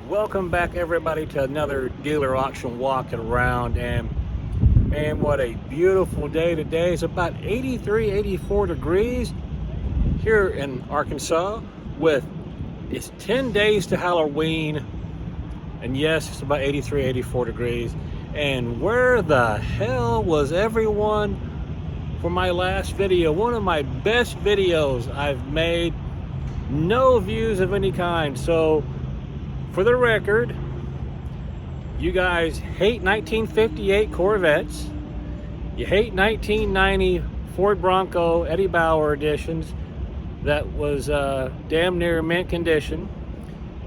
Welcome back everybody to another dealer auction walking around, and what a beautiful day today. It's about 83 84 degrees here in Arkansas, with it's 10 days to Halloween, and yes, it's about 83 84 degrees. And where the hell was everyone for my last video? One of my best videos I've made, no views of any kind. So for the record, you guys hate 1958 Corvettes, you hate 1990 Ford Bronco Eddie Bauer editions that was damn near mint condition,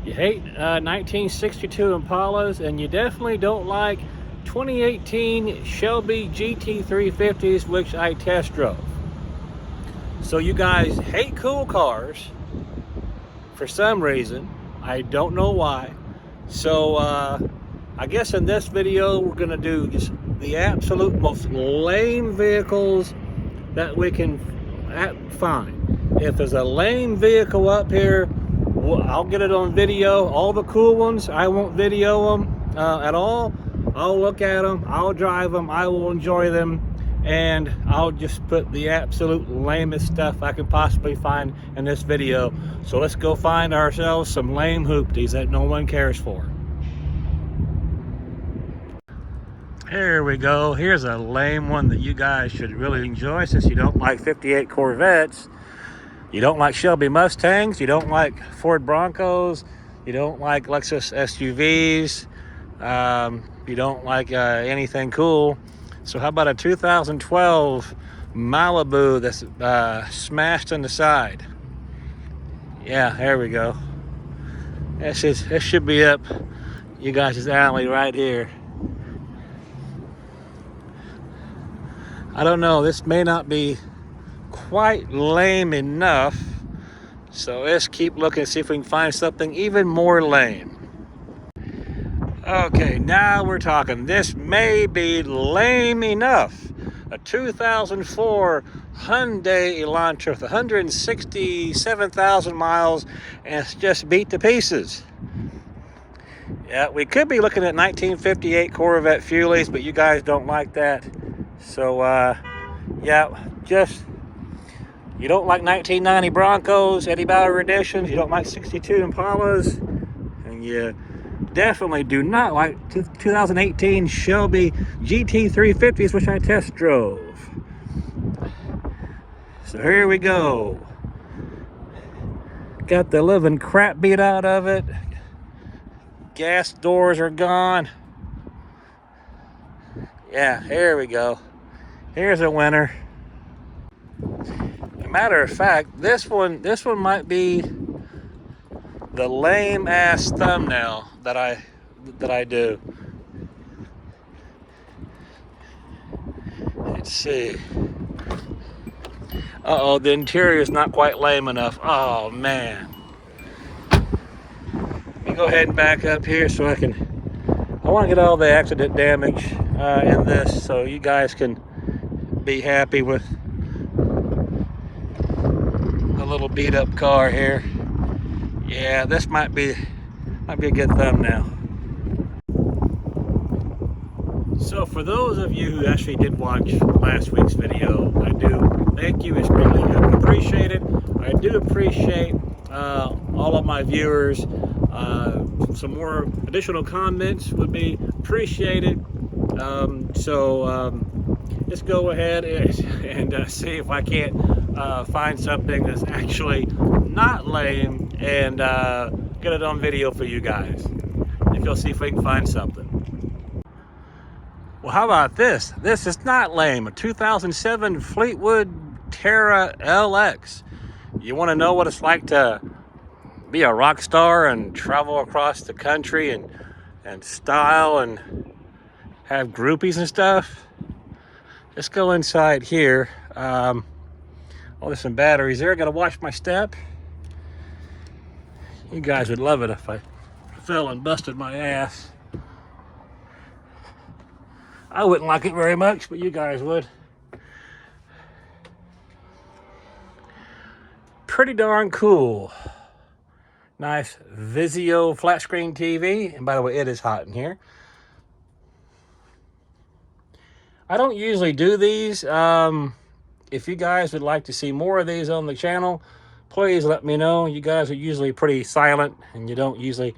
you hate 1962 Impalas, and you definitely don't like 2018 Shelby GT350s, which I test drove. So you guys hate cool cars for some reason. I don't know why. So I guess in this video we're gonna do just the absolute most lame vehicles that we can find. If there's a lame vehicle up here, I'll get it on video. All the cool ones, I won't video them at all. I'll look at them, I'll drive them, I will enjoy them, and I'll just put the absolute lamest stuff I can possibly find in this video. So let's go find ourselves some lame hoopties that no one cares for. Here we go. Here's a lame one that you guys should really enjoy, since you don't like 58 Corvettes, you don't like Shelby Mustangs, you don't like Ford Broncos, you don't like Lexus SUVs, you don't like anything cool. So how about a 2012 Malibu that's smashed on the side? Yeah, there we go. This should be up you guys' alley right here. I don't know, this may not be quite lame enough, so let's keep looking, see if we can find something even more lame. Okay, now we're talking. This may be lame enough. A 2004 Hyundai Elantra with 167,000 miles, and it's just beat to pieces. Yeah, we could be looking at 1958 Corvette fuelies, but you guys don't like that. So, yeah, just, you don't like 1990 Broncos, Eddie Bauer editions, you don't like 62 Impalas, and you definitely do not like 2018 Shelby GT350s, which I test drove. So here we go. Got the living crap beat out of it. Gas doors are gone. Yeah, here we go. Here's a winner. As a matter of fact, this one might be the lame ass thumbnail that I do. Let's see. Uh-oh, the interior is not quite lame enough. Oh man. Let me go ahead and back up here so I want to get all the accident damage in this, so you guys can be happy with a little beat up car here. Yeah, this might be a good thumbnail. So for those of you who actually did watch last week's video, I do thank you. It's greatly appreciated. I do appreciate all of my viewers. Some more additional comments would be appreciated. Let's go ahead and see if I can't find something that's actually not lame and get it on video for you guys. If you'll see if we can find something. Well, how about this? This is not lame. A 2007 Fleetwood Terra LX. You want to know what it's like to be a rock star and travel across the country and style and have groupies and stuff? Let's go inside here. Oh, there's some batteries there. I gotta watch my step. You guys would love it if I fell and busted my ass. I wouldn't like it very much, but you guys would. Pretty darn cool. Nice Vizio flat screen TV. And by the way, it is hot in here. I don't usually do these. If you guys would like to see more of these on the channel, please let me know. You guys are usually pretty silent and you don't usually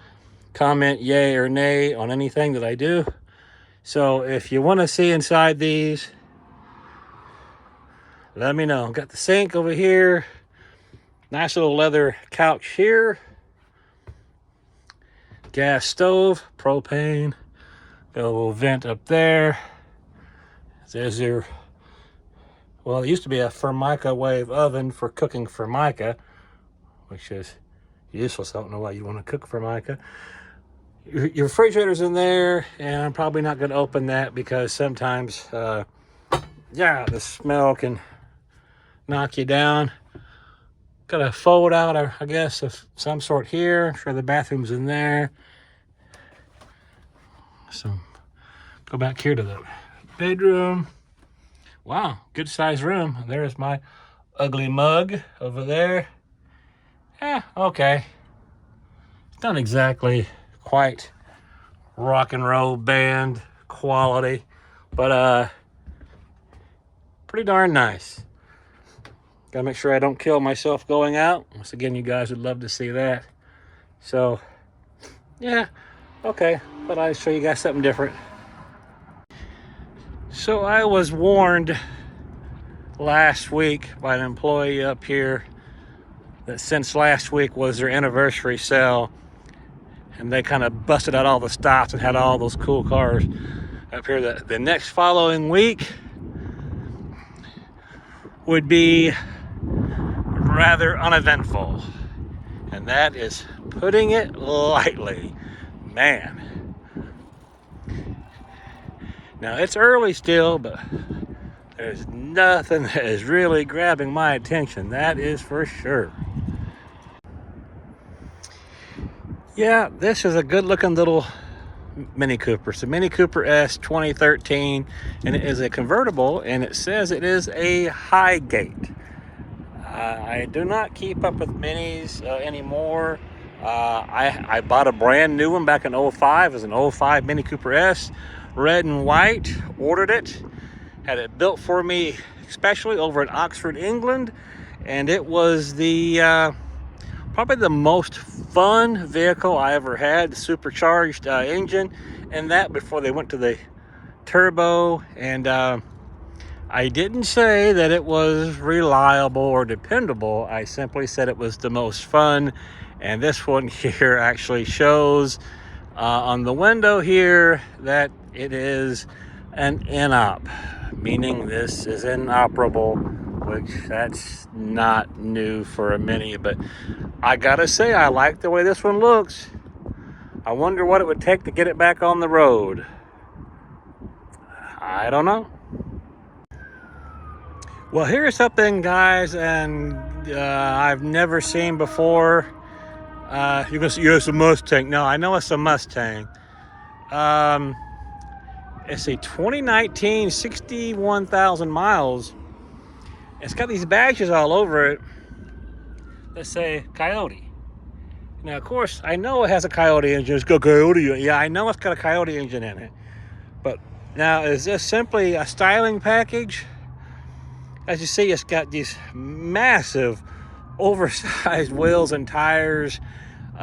comment yay or nay on anything that I do. So if you want to see inside these, let me know. Got the sink over here. Nice little leather couch here. Gas stove, propane. Got a little vent up there. There's your, well, it used to be a Formica wave oven for cooking Formica, which is useless. I don't know why you want to cook Formica. Your refrigerator's in there, and I'm probably not going to open that because sometimes, yeah, the smell can knock you down. Got a fold out, I guess, of some sort here. I'm sure the bathroom's in there. So, go back here to the bedroom. Wow, good sized room. There's my ugly mug over there. Yeah, okay. It's not exactly quite rock and roll band quality, but pretty darn nice. Gotta make sure I don't kill myself going out. Once again, you guys would love to see that. So, yeah, okay. But I'll show you guys something different. So I was warned last week by an employee up here that since last week was their anniversary sale, and they kind of busted out all the stops and had all those cool cars up here, that the next following week would be rather uneventful. And that is putting it lightly. Man. Now, it's early still, but there's nothing that is really grabbing my attention. That is for sure. Yeah, this is a good-looking little Mini Cooper. It's a Mini Cooper S 2013, and it is a convertible, and it says it is a high gate. I do not keep up with Minis anymore. I bought a brand new one back in 05. It was an 05 Mini Cooper S, red and white. Ordered it, had it built for me especially over in Oxford, England, and it was the probably the most fun vehicle I ever had. The supercharged engine, and that before they went to the turbo. And I didn't say that it was reliable or dependable. I simply said it was the most fun. And this one here actually shows on the window here that it is an inop, meaning this is inoperable, which that's not new for a Mini. But I gotta say, I like the way this one looks. I wonder what it would take to get it back on the road. I don't know. Well, here's something, guys, and I've never seen before. You're gonna say, yeah, it's a Mustang. No, I know it's a Mustang. It's a 2019, 61,000 miles. It's got these badges all over it that say Coyote. Now, of course, I know it has a Coyote engine. It's got Coyote. Yeah, I know it's got a Coyote engine in it. But now, is this simply a styling package? As you see, it's got these massive, oversized wheels and tires. It's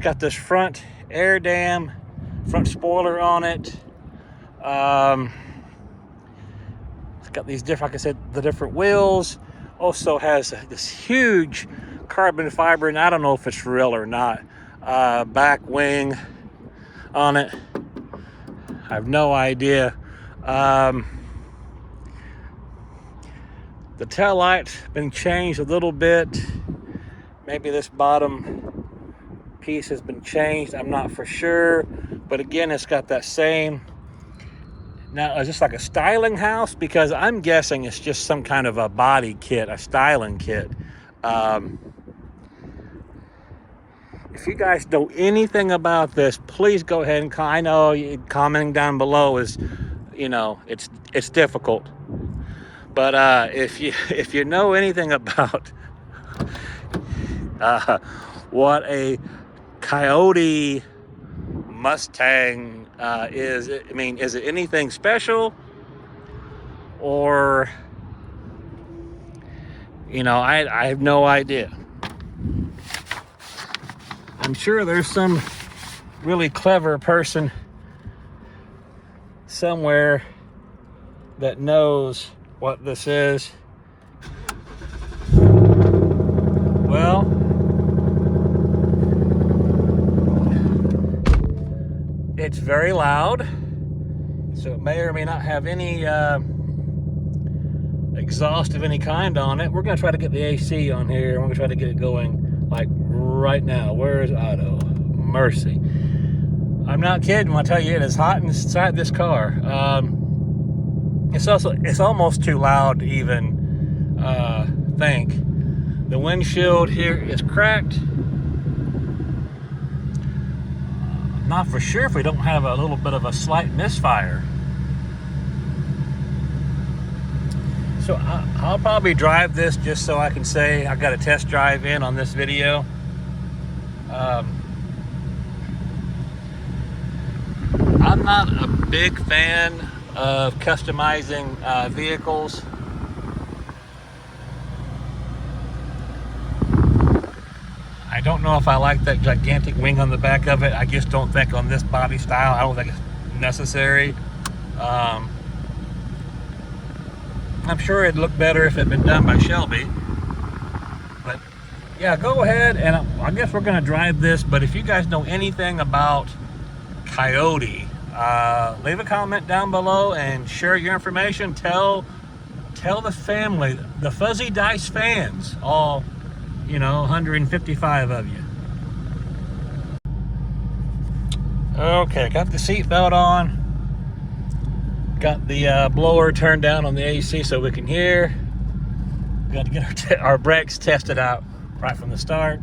got this front air dam, front spoiler on it. It's got these different, like I said, the different wheels. Also has this huge carbon fiber, and I don't know if it's real or not, back wing on it. I have no idea. The tail light's been changed a little bit. Maybe this bottom piece has been changed. I'm not for sure. But again, it's got that same. Now, is this like a styling house? Because I'm guessing it's just some kind of a body kit, a styling kit. If you guys know anything about this, please go ahead and I know commenting down below is, you know, it's difficult. But if you know anything about what a Coyote Mustang is. I mean, is it anything special? Or, you know, I have no idea. I'm sure there's some really clever person somewhere that knows what this is. Well, it's very loud, so it may or may not have any exhaust of any kind on it. We're going to try to get the AC on here. We're going to try to get it going like right now. Where is Otto? Mercy. I'm not kidding when I tell you it is hot inside this car. It's almost too loud to even think. The windshield here is cracked. Not for sure if we don't have a little bit of a slight misfire. So I'll probably drive this just so I can say I got a test drive in on this video. I'm not a big fan of customizing vehicles. I don't know if I like that gigantic wing on the back of it. I just don't think on this body style, I don't think it's necessary. I'm sure it'd look better if it had been done by Shelby. But yeah, go ahead, and I guess we're gonna drive this, but if you guys know anything about Coyote, leave a comment down below and share your information. Tell the family, the Fuzzy Dice fans, all, you know, 155 of you. Okay, got the seatbelt on. Got the blower turned down on the AC so we can hear. Got to get our brakes tested out right from the start.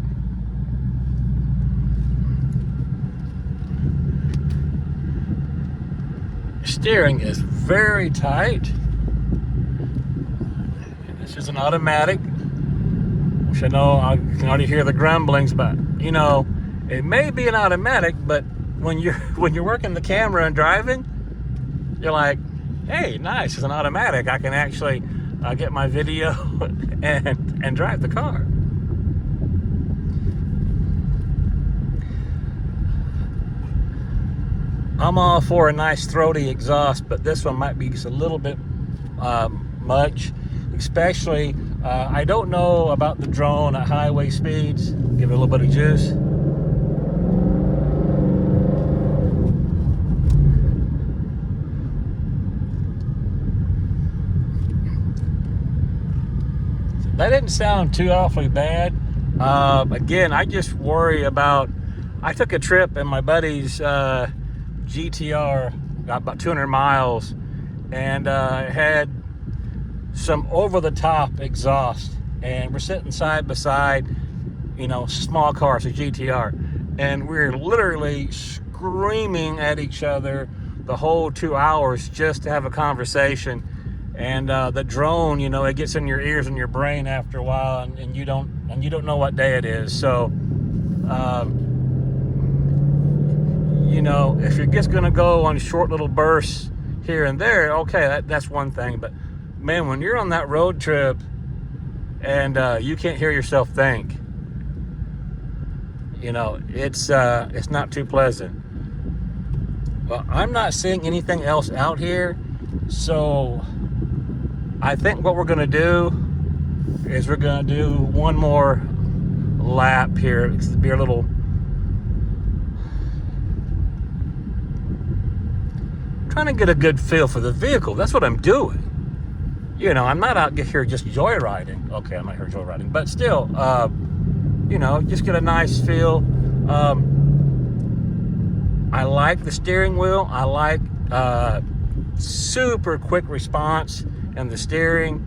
Steering is very tight. This is an automatic. Which I know I can already hear the grumblings, but you know, it may be an automatic, but when you're working the camera and driving, you're like, hey, nice, it's an automatic. I can actually get my video and drive the car. I'm all for a nice throaty exhaust, but this one might be just a little bit much, especially, I don't know about the drone at highway speeds. Give it a little bit of juice. That didn't sound too awfully bad. Again, I just worry about, I took a trip in my buddy's GTR, got about 200 miles, and had some over-the-top exhaust. And we're sitting side by side, you know, small cars, a GTR. And we're literally screaming at each other the whole 2 hours just to have a conversation. And the drone, you know, it gets in your ears and your brain after a while, and you don't know what day it is. So, you know, if you're just gonna go on short little bursts here and there, okay, that's one thing. But man, when you're on that road trip and you can't hear yourself think, you know, it's not too pleasant. Well, I'm not seeing anything else out here, so I think what we're going to do is we're going to do one more lap here. It's to be a little, trying to get a good feel for the vehicle. That's what I'm doing. You know, I'm not out here just joyriding. Okay, I'm not here joyriding, but still, you know, just get a nice feel. I like the steering wheel. I like super quick response and the steering.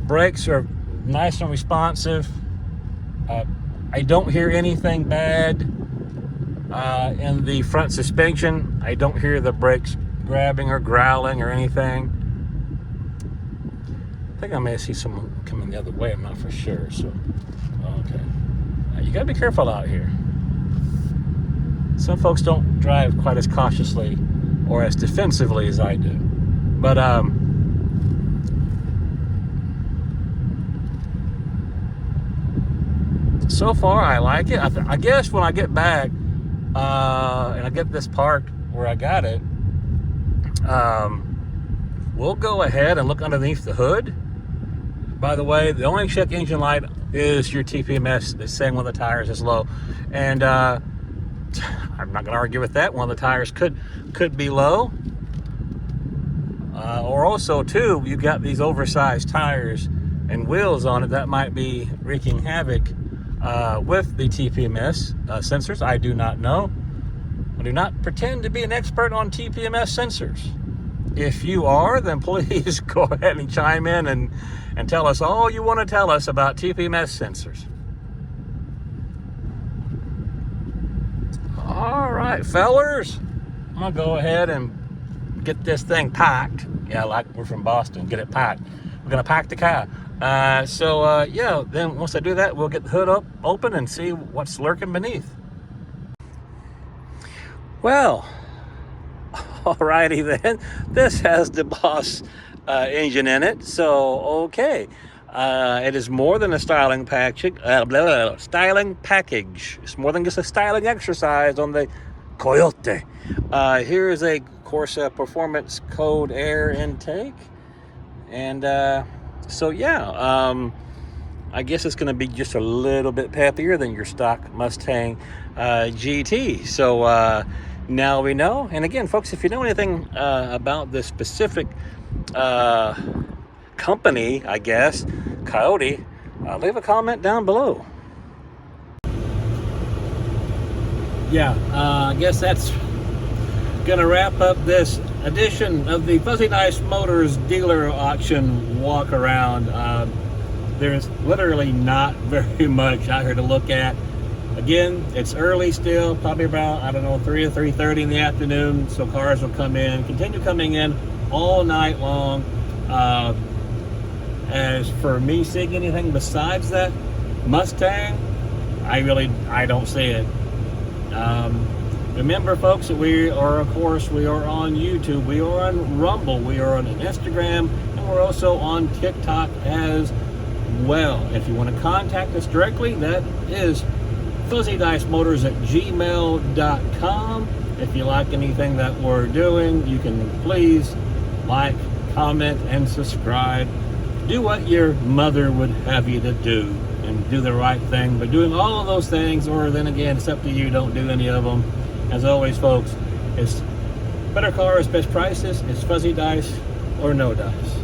Brakes are nice and responsive. I don't hear anything bad in the front suspension. I don't hear the brakes grabbing or growling or anything. I think I may see someone coming the other way. I'm not for sure. So, okay. You gotta be careful out here. Some folks don't drive quite as cautiously or as defensively as I do. But so far I like it. I guess when I get back and I get this parked where I got it, we'll go ahead and look underneath the hood. By the way, the only check engine light is your TPMS. It's saying one of the tires is low, and I'm not going to argue with that. One of the tires could be low, or also too, you've got these oversized tires and wheels on it that might be wreaking havoc with the TPMS sensors. I do not know. I do not pretend to be an expert on TPMS sensors. If you are, then please go ahead and chime in and tell us all you want to tell us about TPMS sensors. All right, fellers, I'm gonna go ahead and get this thing packed. Yeah, like we're from Boston, get it packed. We're gonna pack the car. Yeah, then once I do that, we'll get the hood open and see what's lurking beneath. Well, alrighty then. This has the Boss engine in it, so okay. It is more than a styling package. Styling package. It's more than just a styling exercise on the Coyote. Here is a Corsa Performance Code air intake, and so yeah, I guess it's going to be just a little bit peppier than your stock Mustang GT. So now we know. And again, folks, if you know anything about this specific company, I guess, Coyote, leave a comment down below. Yeah, I guess that's gonna wrap up this edition of the Fuzzy Dice Motors dealer auction walk around. There's literally not very much out here to look at. Again, it's early still, probably about, I don't know, 3 or 3:30 in the afternoon, so cars will come in, continue coming in all night long. As for me seeing anything besides that Mustang, I don't see it. Remember, folks, that we are on YouTube, we are on Rumble, we are on Instagram, and we're also on TikTok as well. If you want to contact us directly, that is fuzzydicemotors@gmail.com. If you like anything that we're doing, you can please like, comment, and subscribe. Do what your mother would have you to do, and do the right thing by doing all of those things, or then again, it's up to you, don't do any of them. As always, folks, it's better cars, best prices, it's Fuzzy Dice or no dice.